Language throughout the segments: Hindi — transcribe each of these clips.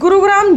गुरुग्राम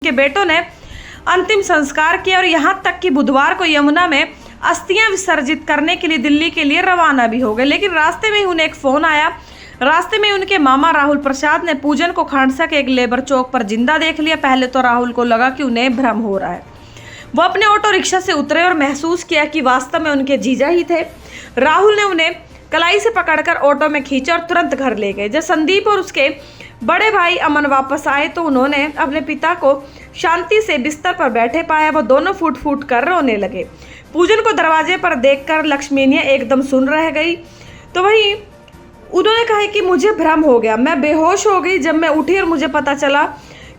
के बेटों ने अंतिम संस्कार किया और यहां तक कि बुधवार को यमुना में अस्थियां विसर्जित करने के लिए दिल्ली के लिए रवाना भी हो गए। लेकिन रास्ते में उन्हें एक फोन आया। रास्ते में उनके मामा राहुल प्रसाद ने पूजन को खांडसा के एक लेबर चौक पर जिंदा देख लिया। पहले तो राहुल को लगा कि उन्हें भ्रम हो रहा है। वो अपने ऑटो रिक्शा से उतरे और महसूस किया कि वास्तव में उनके जीजा ही थे। राहुल ने उन्हें कलाई से पकड़कर ऑटो में खींचा और तुरंत घर ले गए। जब संदीप और उसके बड़े भाई अमन वापस आए तो उन्होंने अपने पिता को शांति से बिस्तर पर बैठे पाया। वो दोनों फूट फूट कर रोने लगे। पूजन को दरवाजे पर देखकर लक्ष्मीनिया एकदम सुन रह गई। तो वहीं उन्होंने कहा कि मुझे भ्रम हो गया, मैं बेहोश हो गई। जब मैं उठी और मुझे पता चला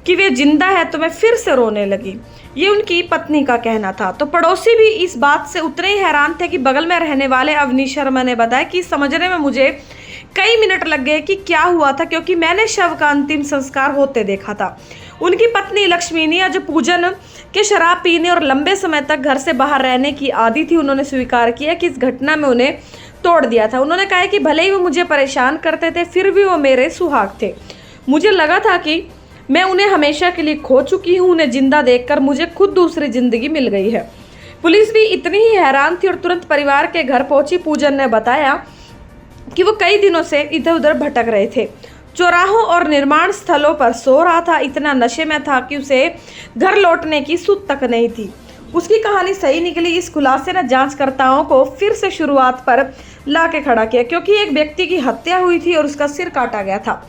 कि वे जिंदा है तो मैं फिर से रोने लगी। ये उनकी पत्नी का कहना था। तो पड़ोसी भी इस बात से उतने ही हैरान थे कि बगल में रहने वाले अवनीश शर्मा ने बताया कि समझने में मुझे कई मिनट लग गए कि क्या हुआ था, क्योंकि मैंने शव का अंतिम संस्कार होते देखा था। उनकी पत्नी लक्ष्मीनिया, जो पूजन के शराब पीने और लंबे समय तक घर से बाहर रहने की आदी थी, उन्होंने स्वीकार किया कि इस घटना में उन्हें तोड़ दिया था। उन्होंने कहा कि भले ही वो मुझे परेशान करते थे, फिर भी वो मेरे सुहाग थे। मुझे लगा था कि मैं उन्हें हमेशा के लिए खो चुकी हूँ। उन्हें जिंदा देखकर मुझे खुद दूसरी जिंदगी मिल गई है। पुलिस भी इतनी ही हैरान थी और तुरंत परिवार के घर पहुंची। पूजन ने बताया कि वो कई दिनों से इधर उधर भटक रहे थे, चौराहों और निर्माण स्थलों पर सो रहा था। इतना नशे में था कि उसे घर लौटने की सुध तक नहीं थी। उसकी कहानी सही निकली। इस खुलासे ने जांचकर्ताओं को फिर से शुरुआत पर ला के खड़ा किया, क्योंकि एक व्यक्ति की हत्या हुई थी और उसका सिर काटा गया था।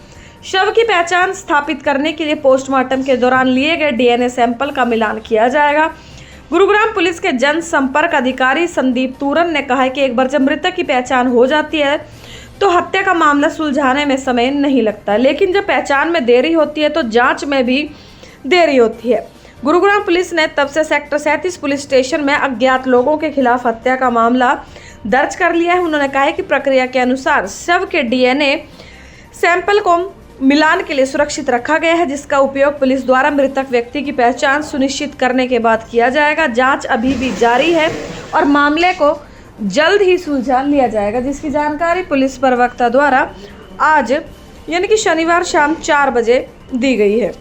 शव की पहचान स्थापित करने के लिए पोस्टमार्टम के दौरान लिए गए डीएनए सैंपल का मिलान किया जाएगा। गुरुग्राम पुलिस के जनसंपर्क अधिकारी संदीप तूरन ने कहा कि एक बार जब मृतक की पहचान हो जाती है तो हत्या का मामला सुलझाने में समय नहीं लगता, लेकिन जब पहचान में देरी होती है तो जांच में भी देरी होती है। गुरुग्राम पुलिस ने तब से सेक्टर 37 पुलिस स्टेशन में अज्ञात लोगों के खिलाफ हत्या का मामला दर्ज कर लिया है। उन्होंने कहा कि प्रक्रिया के अनुसार शव के डीएनए सैंपल को मिलान के लिए सुरक्षित रखा गया है, जिसका उपयोग पुलिस द्वारा मृतक व्यक्ति की पहचान सुनिश्चित करने के बाद किया जाएगा। जांच अभी भी जारी है और मामले को जल्द ही सुलझा लिया जाएगा, जिसकी जानकारी पुलिस प्रवक्ता द्वारा आज यानी कि शनिवार शाम 4 बजे दी गई है।